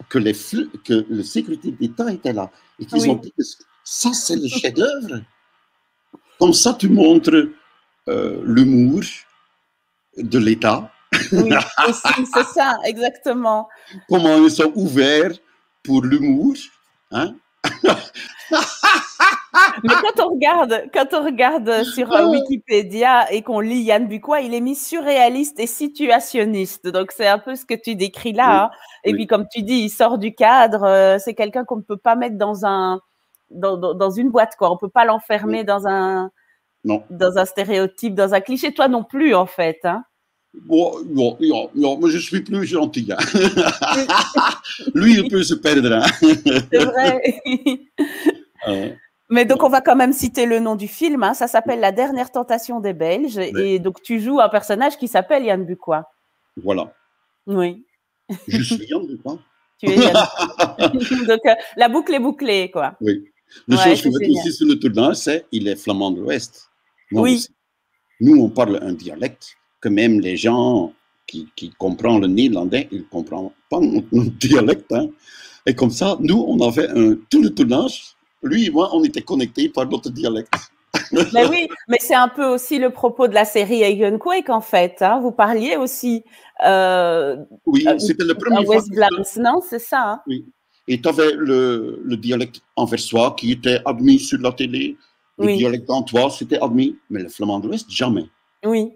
B: que la sécurité d'État était là. Et qu'ils ont dit que ça c'est le chef-d'œuvre. Comme ça, tu montres l'humour de l'État.
A: Oui, aussi, c'est ça, exactement.
B: Comment ils sont ouverts pour l'humour. Hein?
A: Mais quand on regarde sur Wikipédia et qu'on lit Yann Bucois, il est mis surréaliste et situationniste. Donc, c'est un peu ce que tu décris là.
B: Oui,
A: hein. Et puis, comme tu dis, il sort du cadre. C'est quelqu'un qu'on ne peut pas mettre dans une boîte, quoi. On ne peut pas l'enfermer dans un stéréotype, dans un cliché. Toi non plus, en fait. Hein.
B: Bon, moi je suis plus gentil. Hein. Lui, il peut se perdre. Hein.
A: C'est vrai. Mais donc, on va quand même citer le nom du film. Hein. Ça s'appelle La dernière tentation des Belges. Oui. Et donc, tu joues un personnage qui s'appelle Yann Bucois.
B: Voilà.
A: Oui.
B: Je suis Yann Bucois.
A: Tu es Yann. Donc, la boucle est bouclée, quoi.
B: Oui. La chose que je dis aussi sur le tournage, c'est qu'il est flamand de l'Ouest. Oui. Aussi. Nous, on parle un dialecte que même les gens qui comprennent le néerlandais, ils ne comprennent pas notre dialecte. Hein. Et comme ça, nous, on avait tout le tournage. Lui et moi, on était connectés par notre dialecte.
A: Mais oui, mais c'est un peu aussi le propos de la série Eigenquake, en fait. Hein. Vous parliez aussi.
B: Oui, c'était le premier fois.
A: West Vlaams, non, c'est ça. Hein.
B: Oui. Et tu avais le dialecte anversois qui était admis sur la télé. Le dialecte d'Antois, c'était admis. Mais le flamand de l'Ouest, jamais.
A: Oui.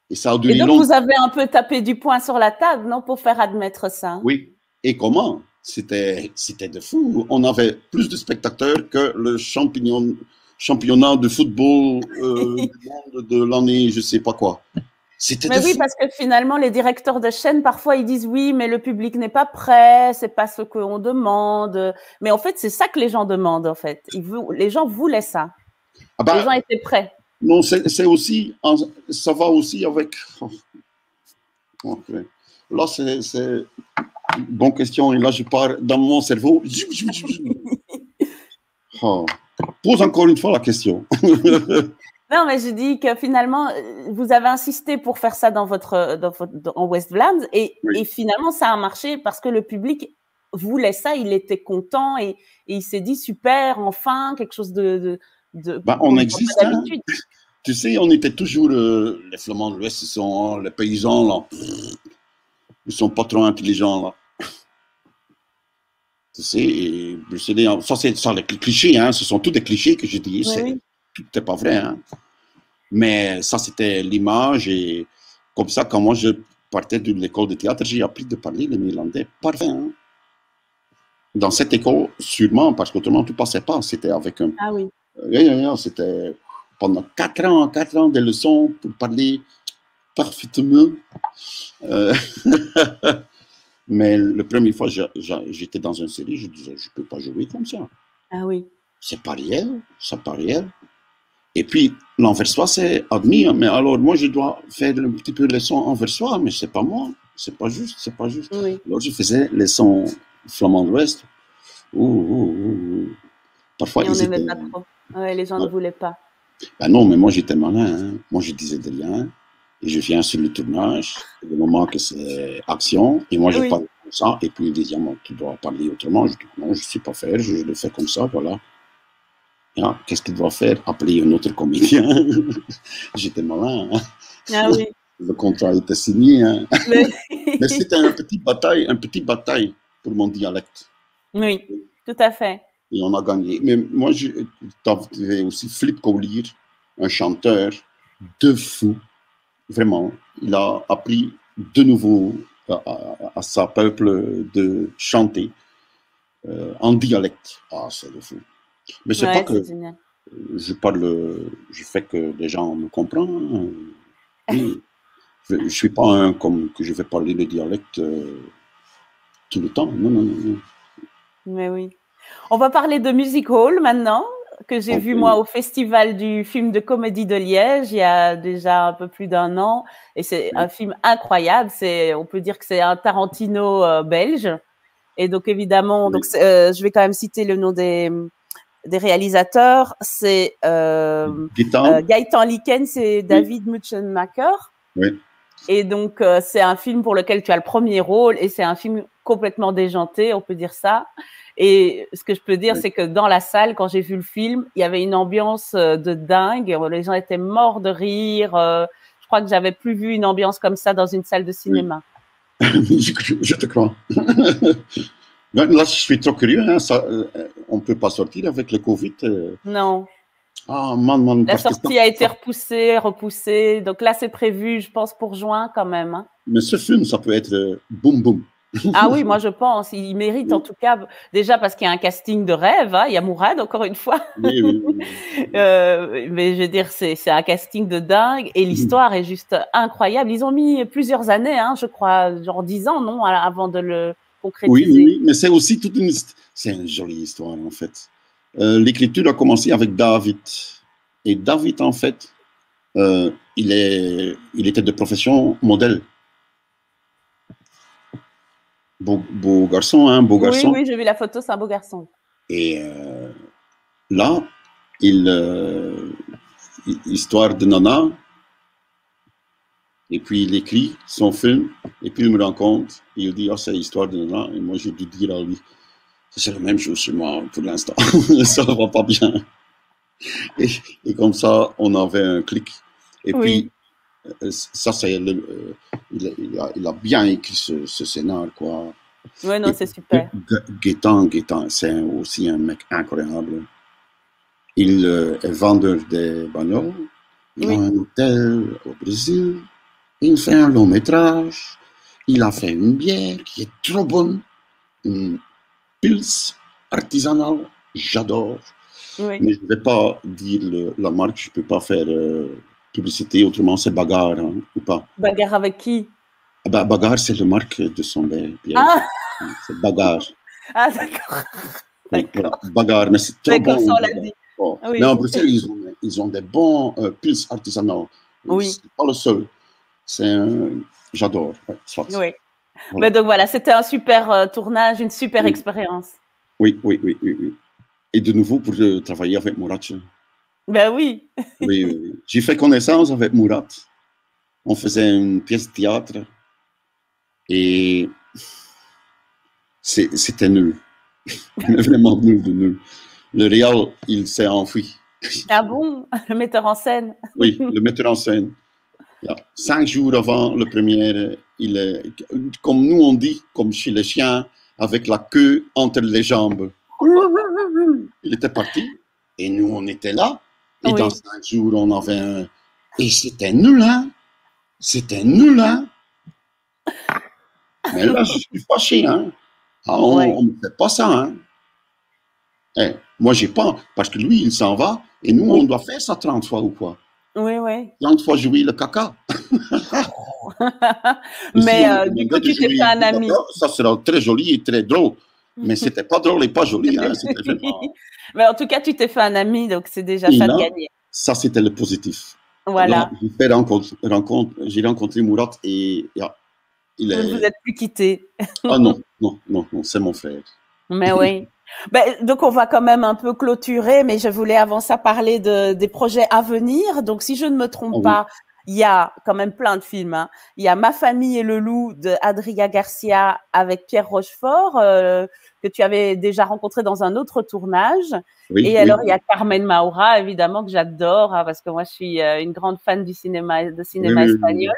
B: Et ça a duré
A: longtemps. Et donc, vous avez un peu tapé du poing sur la table, non, pour faire admettre ça.
B: Oui. Et comment? C'était de fou. On avait plus de spectateurs que le championnat de football du monde de l'année, je ne sais pas quoi.
A: Mais oui, fou. Parce que finalement, les directeurs de chaîne, parfois, ils disent oui, mais le public n'est pas prêt, c'est pas ce qu'on demande. Mais en fait, c'est ça que les gens demandent, en fait. Les gens voulaient ça. Ah bah, les gens étaient prêts.
B: Non, c'est aussi, ça va aussi avec... Okay. Là, c'est... Bonne question, et là, je pars dans mon cerveau. Oh. Pose encore une fois la question.
A: Non, mais je dis que finalement, vous avez insisté pour faire ça dans en West Vlaams, et finalement, ça a marché parce que le public voulait ça, il était content, et il s'est dit, super, enfin, quelque chose de
B: ben, on existe, hein. Tu sais, on était toujours, les Flamands de l'Ouest, les paysans, là, ils sont pas trop intelligents, là. Tu sais, ça c'est les clichés, hein, ce sont tous des clichés que je dis, tout n'est pas vrai, hein. Mais ça c'était l'image, et comme ça, quand moi je partais de l'école de théâtre, j'ai appris de parler le néerlandais parfait, hein. Dans cette école, sûrement, parce qu'autrement tout passait pas, c'était avec un...
A: Ah oui.
B: C'était pendant 4 ans de leçons pour parler parfaitement. Mais la première fois, j'étais dans une série, je disais, je ne peux pas jouer comme ça.
A: Ah oui.
B: C'est pas réel, c'est pas réel. Et puis, l'anversois, c'est admis, mais alors moi, je dois faire un petit peu les sons anversois, mais c'est pas moi, c'est pas juste, c'est pas juste.
A: Oui.
B: Alors, je faisais les sons flamands de l'Ouest. Parfois,
A: ils étaient... pas trop. Ouais, les gens ne voulaient pas.
B: Ben non, mais moi, j'étais malin. Hein. Moi, je disais de rien. Et je viens sur le tournage, le moment que c'est action, et moi, je parle ça. Et puis, deuxièmement, tu dois parler autrement. Je dis, non, je ne sais pas faire, je le fais comme ça, voilà. Ah, qu'est-ce qu'il doit faire? Appeler un autre comédien. J'étais malin. Hein.
A: Ah oui.
B: Le contrat était signé. Hein.
A: Mais...
B: Mais c'était un petit bataille pour mon dialecte.
A: Oui, tout à fait.
B: Et on a gagné. Mais moi, tu avais aussi Philippe Collier, un chanteur de fou. Vraiment. Il a appris de nouveau à sa peuple de chanter en dialecte. Ah, c'est de fou. Mais c'est pas que je fais que les gens me comprennent. Oui. Je ne suis pas comme que je vais parler le dialecte tout le temps. Non, non, non, non.
A: Mais oui. On va parler de music hall maintenant, que j'ai vu moi au festival du film de comédie de Liège il y a déjà un peu plus d'1 an. Et c'est un film incroyable. On peut dire que c'est un Tarantino belge. Et donc évidemment, donc, je vais quand même citer le nom des réalisateurs. C'est Gaëtan Likens et David Muchenmacher.
B: Oui.
A: Et donc, c'est un film pour lequel tu as le premier rôle et c'est un film complètement déjanté, on peut dire ça. Et ce que je peux dire, c'est que dans la salle, quand j'ai vu le film, il y avait une ambiance de dingue. Les gens étaient morts de rire. Je crois que j'avais plus vu une ambiance comme ça dans une salle de cinéma.
B: Je te crois. Là, je suis trop curieux. Hein, on ne peut pas sortir avec le Covid.
A: Non.
B: Ah, man.
A: La sortie a été repoussée. Donc là, c'est prévu, je pense, pour juin quand même. Hein.
B: Mais ce film, ça peut être boum boum.
A: Ah oui, moi je pense. Il mérite en tout cas, déjà parce qu'il y a un casting de rêve. Hein. Il y a Mourad, encore une fois.
B: Oui.
A: Mais je veux dire, c'est un casting de dingue et l'histoire est juste incroyable. Ils ont mis plusieurs années, hein, je crois, genre 10 ans, non, avant de le concrétiser.
B: Oui, mais c'est aussi c'est une jolie histoire en fait. L'écriture a commencé avec David. Et David, en fait, il était de profession modèle. Beau garçon, hein, beau garçon.
A: Oui, j'ai vu la photo, c'est un beau garçon.
B: Et là, histoire de Nana, et puis il écrit son film, et puis il me rend compte, il dit, c'est l'histoire de Nana, et moi je dû dire à lui, c'est la même chose chez moi pour l'instant, ça va pas bien. Et comme ça, on avait un clic. Et puis, ça, c'est il a bien écrit ce scénar, quoi.
A: Oui, non, c'est super.
B: Gaëtan, c'est aussi un mec incroyable. Il est vendeur de bagnoles. Il a un hôtel au Brésil. Il fait un long métrage. Il a fait une bière qui est trop bonne. Une Pils artisanale. J'adore. Oui. Mais je ne vais pas dire la marque. Je ne peux pas faire publicité. Autrement, c'est Bagarre, hein, ou pas.
A: Bagarre avec qui?
B: Bagarre, c'est la marque de son bière.
A: Ah.
B: C'est Bagarre.
A: Ah, d'accord.
B: Voilà, Bagarre, mais c'est trop bon.
A: Ça, on l'a dit.
B: Bon. Oui. Mais en Bruxelles, ils ont des bons pils artisanaux.
A: Oui.
B: C'est pas le seul. J'adore. Ouais,
A: oui. Voilà. Mais donc voilà, c'était un super tournage, une super expérience.
B: Oui. Et de nouveau pour travailler avec Murat.
A: Ben oui.
B: Oui. J'ai fait connaissance avec Murat. On faisait une pièce de théâtre et c'était nul. Vraiment nul. Le réal, il s'est enfui.
A: Ah bon? Le metteur en scène?
B: Oui, le metteur en scène. 5 jours avant le premier, il est, comme nous on dit, comme chez les chiens, avec la queue entre les jambes. Il était parti et nous on était là. Et dans 5 jours, on avait un... Et c'était nul, hein? C'était nul, hein? Mais là, je suis fâché, hein? Ah, on ne fait pas ça, hein? Eh, moi, j'ai pas... Parce que lui, il s'en va et nous, on doit faire ça 30 fois ou quoi?
A: Oui.
B: 30 fois jouer le caca.
A: Mais du coup, tu t'es fait un ami.
B: Ça sera très joli et très drôle. Mais c'était pas drôle et pas joli. Hein, vraiment...
A: Mais en tout cas, tu t'es fait un ami, donc c'est déjà ça de gagner.
B: Ça, c'était le positif.
A: Voilà.
B: J'ai rencontré Murat et il est...
A: Vous êtes plus quittés.
B: Ah non, c'est mon frère.
A: Mais oui. Donc, on va quand même un peu clôturer, mais je voulais avant ça parler des projets à venir. Donc, si je ne me trompe pas, il y a quand même plein de films. Hein. Il y a Ma famille et le loup de Adria Garcia avec Pierre Rochefort, que tu avais déjà rencontré dans un autre tournage.
B: Oui,
A: Et
B: oui.
A: alors, il y a Carmen Maura, évidemment, que j'adore, hein, parce que moi, je suis une grande fan du cinéma, de
B: Oui,
A: cinéma
B: oui, oui.
A: espagnol.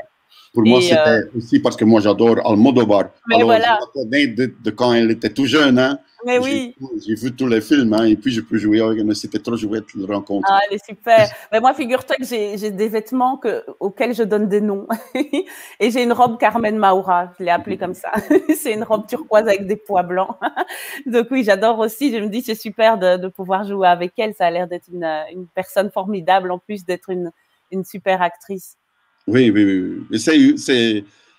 B: Pour moi,
A: Et,
B: c'était aussi parce que moi, j'adore Almodovar.
A: mais
B: Alors, je
A: voilà,
B: la connais de quand elle était tout jeune. Hein.
A: mais oui.
B: J'ai vu tous les films, hein, et puis je peux jouer avec elle, mais c'était trop chouette de le rencontrer.
A: Ah, elle est super. Mais moi, figure-toi que j'ai des vêtements auxquels je donne des noms. Et j'ai une robe Carmen Maura, je l'ai appelée comme ça. C'est une robe turquoise avec des pois blancs. Donc oui, j'adore aussi. Je me dis, c'est super de pouvoir jouer avec elle. Ça a l'air d'être une personne formidable, en plus d'être une super actrice.
B: Oui, oui, oui. Oui. Mais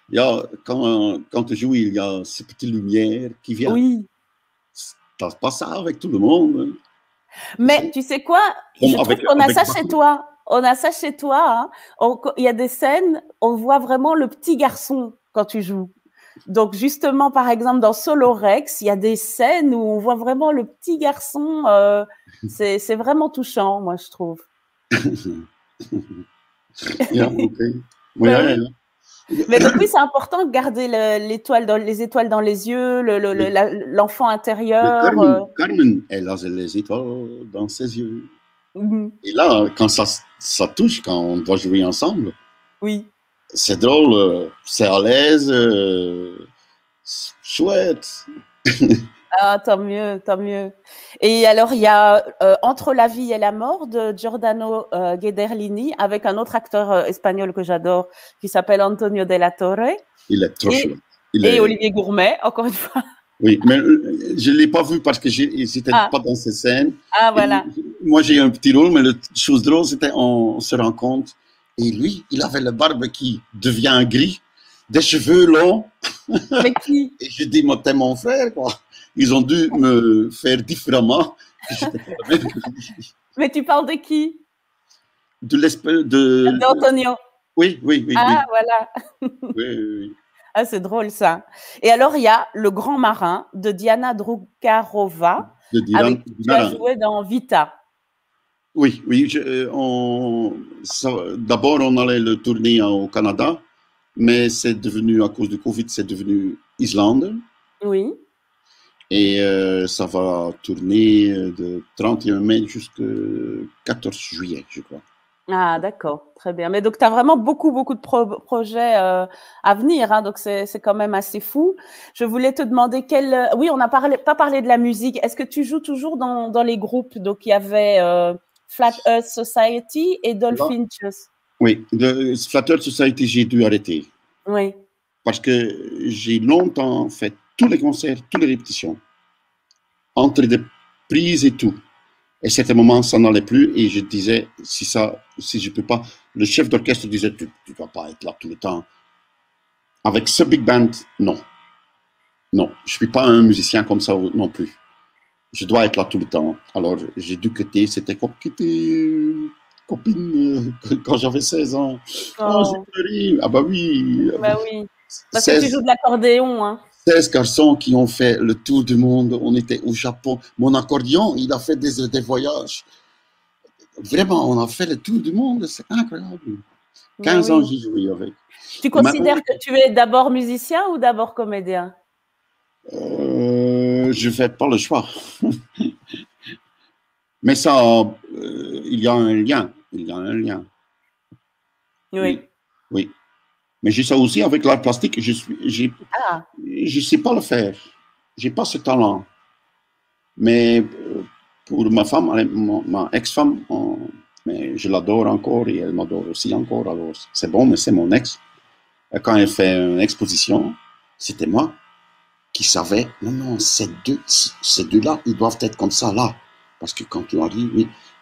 B: il y a, quand tu joues, il y a ces petites lumières qui viennent.
A: Oui.
B: T'as pas ça avec tout le monde.
A: Mais tu sais quoi? Je trouve qu'on a ça chez toi. On a ça chez toi. Hein. Il y a des scènes, on voit vraiment le petit garçon quand tu joues. Donc justement, par exemple, dans Solo Rex, il y a des scènes où on voit vraiment le petit garçon. C'est vraiment touchant, moi, je trouve.
B: Yeah, okay.
A: Ben oui. Mais donc oui, c'est important de garder les étoiles dans les yeux, l'enfant intérieur.
B: Carmen, elle a les étoiles dans ses yeux.
A: Mm-hmm.
B: Et là, quand ça touche, quand on doit jouer ensemble,
A: oui.
B: C'est drôle, c'est à l'aise, chouette.
A: Ah, tant mieux, tant mieux. Et alors, il y a Entre la vie et la mort de Giordano Ghederlini avec un autre acteur espagnol que j'adore qui s'appelle Antonio de la Torre.
B: Il est trop chouette.
A: Et Olivier Gourmet, encore une fois.
B: Oui, mais je ne l'ai pas vu parce que j'étais pas dans ces scènes.
A: Ah, voilà.
B: Moi, j'ai un petit rôle, mais la chose drôle, c'était on se rend compte. Et lui, il avait la barbe qui devient gris, des cheveux longs.
A: Mais qui?
B: Et je dis, moi, t'es mon frère, quoi. Ils ont dû me faire différemment.
A: Mais tu parles de qui?
B: De l'espèce de...
A: D'Antonio.
B: Oui, oui, oui.
A: Ah,
B: oui.
A: voilà.
B: Oui, oui.
A: Ah, c'est drôle, ça. Et alors, il y a Le Grand Marin de Diana Drukarova, avec qui tu as joué dans Vita.
B: Oui, oui. D'abord, on allait le tourner au Canada, mais c'est devenu, à cause du Covid, c'est devenu Islande.
A: Oui.
B: Et ça va tourner de 31 mai jusqu'au 14 juillet, je crois.
A: Ah, d'accord, très bien. Mais donc, tu as vraiment beaucoup, beaucoup de projets à venir, hein, donc c'est quand même assez fou. Je voulais te demander oui, on n'a pas parlé de la musique. Est-ce que tu joues toujours dans les groupes? Donc, il y avait Flat Earth Society et Dolphinches.
B: Oui, de Flat Earth Society, j'ai dû arrêter.
A: Oui.
B: Parce que j'ai longtemps fait tous les concerts, toutes les répétitions, entre des prises et tout. Et à un moment, ça n'allait plus et je disais, si je peux pas, le chef d'orchestre disait, tu ne dois pas être là tout le temps. Avec ce big band, non. Non, je ne suis pas un musicien comme ça non plus. Je dois être là tout le temps. Alors, j'ai dû quitter, c'était copine quand j'avais 16 ans. Oh, j'ai pleuré. Ah bah oui.
A: Bah oui. Parce que tu joues de l'accordéon, hein.
B: 16 garçons qui ont fait le tour du monde. On était au Japon. Mon accordéon, il a fait des voyages. Vraiment, on a fait le tour du monde. C'est incroyable. 15 ans, j'ai joué avec.
A: Tu considères que tu es d'abord musicien ou d'abord comédien?
B: Je ne fais pas le choix. Mais ça, il y a un lien. Il y a un lien.
A: Oui.
B: Oui. Mais j'ai ça aussi avec l'art plastique. Je sais pas le faire. J'ai pas ce talent. Mais pour ma femme, ma ex-femme, mais je l'adore encore et elle m'adore aussi encore. Alors c'est bon, mais c'est mon ex. Quand elle fait une exposition, c'était moi qui savais. Non, ces deux-là, ils doivent être comme ça là, parce que quand tu arrives,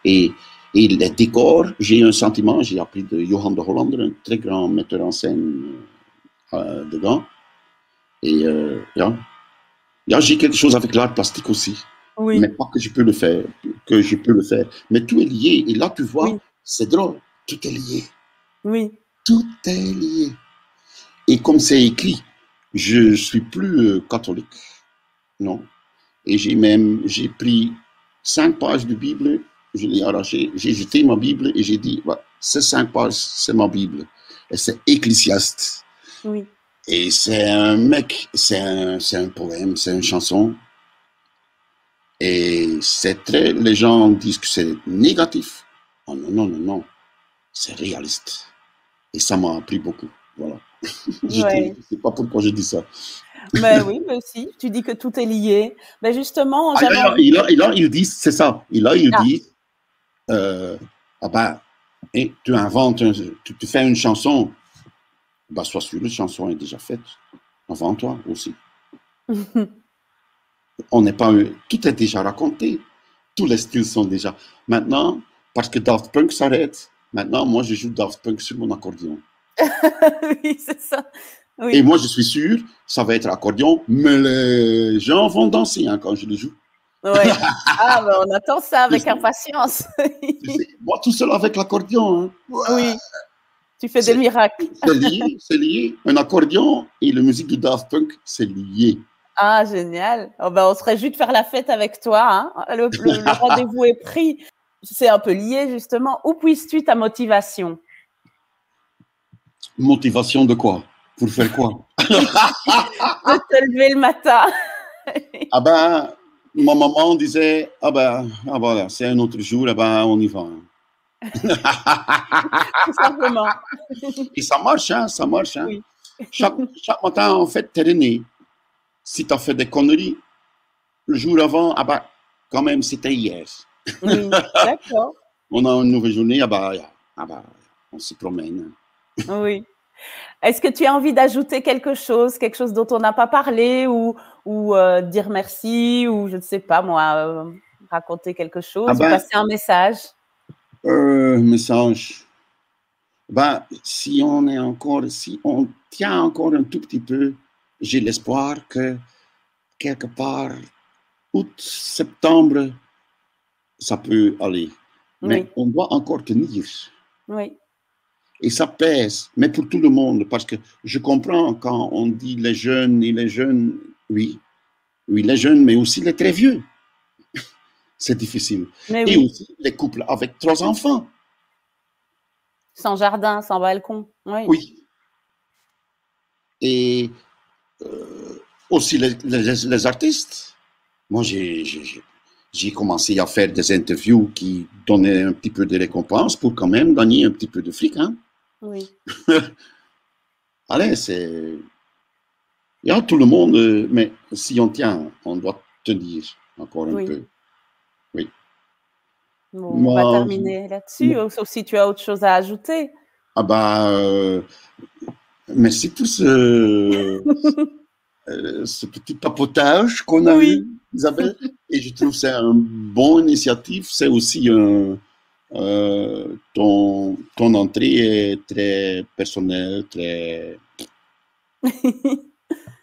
B: oui. Et les décors, j'ai un sentiment. J'ai appris de Johan de Hollander, un très grand metteur en scène dedans. Et j'ai quelque chose avec l'art plastique aussi.
A: Oui.
B: Mais pas que je peux le faire, Mais tout est lié. Et là, tu vois, c'est drôle. Tout est lié.
A: Oui.
B: Tout est lié. Et comme c'est écrit, je suis plus catholique. Non. Et j'ai pris 5 pages de Bible, je l'ai arraché, j'ai jeté ma Bible et j'ai dit, ces 5 pages, c'est ma Bible. Et c'est Ecclésiaste.
A: Oui.
B: Et c'est un mec, c'est un poème, c'est une chanson. Et les gens disent que c'est négatif. Oh non, non, non, non. C'est réaliste. Et ça m'a appris beaucoup. Voilà. Je ne sais pas pourquoi je dis ça.
A: Mais oui, mais aussi, tu dis que tout est lié. Mais justement,
B: il dit, c'est ça. Il dit, tu inventes, tu fais une chanson, sois sûr, la chanson est déjà faite avant toi aussi. On n'est pas, tout est déjà raconté. Tous les styles sont déjà. Maintenant, parce que Daft Punk s'arrête, maintenant, moi, je joue Daft Punk sur mon accordéon.
A: Oui, c'est ça. Oui.
B: Et moi, je suis sûr, ça va être accordéon, mais les gens vont danser quand je le joue.
A: Oui. Ah, ben on attend ça avec impatience.
B: Moi, tout seul avec l'accordéon.
A: Oui. Tu fais des miracles.
B: C'est lié. Un accordéon et la musique de Daft Punk, c'est lié.
A: Ah, génial. Oh, ben, on serait juste de faire la fête avec toi. Hein. Le rendez-vous est pris. C'est un peu lié, justement. Où puisses-tu ta motivation?
B: Motivation de quoi? Pour faire quoi?
A: De te lever le matin.
B: Ah ben, ma maman disait, voilà, c'est un autre jour, on y va.
A: Tout simplement.
B: Et ça marche, ça marche.
A: Oui.
B: Chaque matin, en fait, t'es rené. Si tu as fait des conneries, le jour avant, quand même, c'était hier.
A: Oui, d'accord.
B: On a une nouvelle journée, on se promène.
A: Oui. Est-ce que tu as envie d'ajouter quelque chose dont on n'a pas parlé ou dire merci ou je ne sais pas moi, raconter quelque chose ou passer un message?
B: Message. Si on tient encore un tout petit peu, j'ai l'espoir que quelque part, août, septembre, ça peut aller. Mais on doit encore tenir.
A: Oui.
B: Et ça pèse, mais pour tout le monde, parce que je comprends quand on dit les jeunes, oui, les jeunes, mais aussi les très vieux. C'est difficile. Et aussi les couples avec 3 enfants.
A: Sans jardin, sans balcon.
B: Oui. Et aussi les artistes. Moi, j'ai commencé à faire des interviews qui donnaient un petit peu de récompense pour quand même gagner un petit peu de fric. Hein?
A: Oui.
B: Allez, il y a tout le monde, mais si on tient, on doit tenir encore un peu. Oui.
A: Bon, on va terminer là-dessus, sauf si tu as autre chose à ajouter.
B: Merci pour ce petit papotage qu'on a eu, Isabelle. Et je trouve que c'est une bonne initiative. C'est aussi ton entrée est très personnelle, très...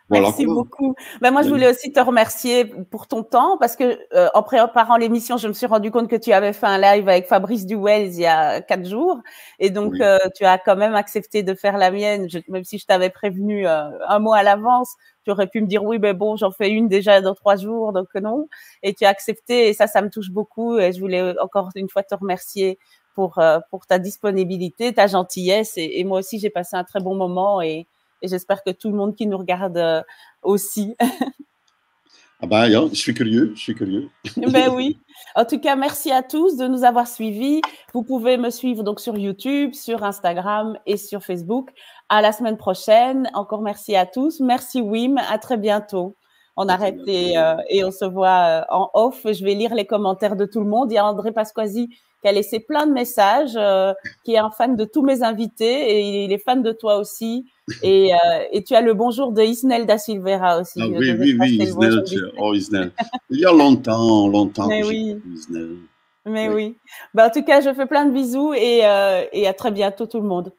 A: Merci beaucoup. Moi, je voulais aussi te remercier pour ton temps parce que en préparant l'émission, je me suis rendu compte que tu avais fait un live avec Fabrice Duwels il y a 4 jours. Et donc, tu as quand même accepté de faire la mienne, même si je t'avais prévenu un mois à l'avance. Tu aurais pu me dire oui, mais bon, j'en fais une déjà dans 3 jours, donc non. Et tu as accepté et ça me touche beaucoup. Et je voulais encore une fois te remercier pour ta disponibilité, ta gentillesse. Et moi aussi, j'ai passé un très bon moment et j'espère que tout le monde qui nous regarde aussi.
B: Je suis curieux.
A: Ben oui. En tout cas, merci à tous de nous avoir suivis. Vous pouvez me suivre donc sur YouTube, sur Instagram et sur Facebook. À la semaine prochaine. Encore merci à tous. Merci Wim. À très bientôt. On arrête et on se voit en off. Je vais lire les commentaires de tout le monde. Il y a André Pasquasi qui a laissé plein de messages, qui est un fan de tous mes invités et il est fan de toi aussi. Et tu as le bonjour de Isnel da Silveira aussi.
B: Oui, Isnel. Il y a longtemps
A: mais
B: que
A: oui.
B: Isnel.
A: Mais oui. En tout cas, je fais plein de bisous et à très bientôt tout le monde.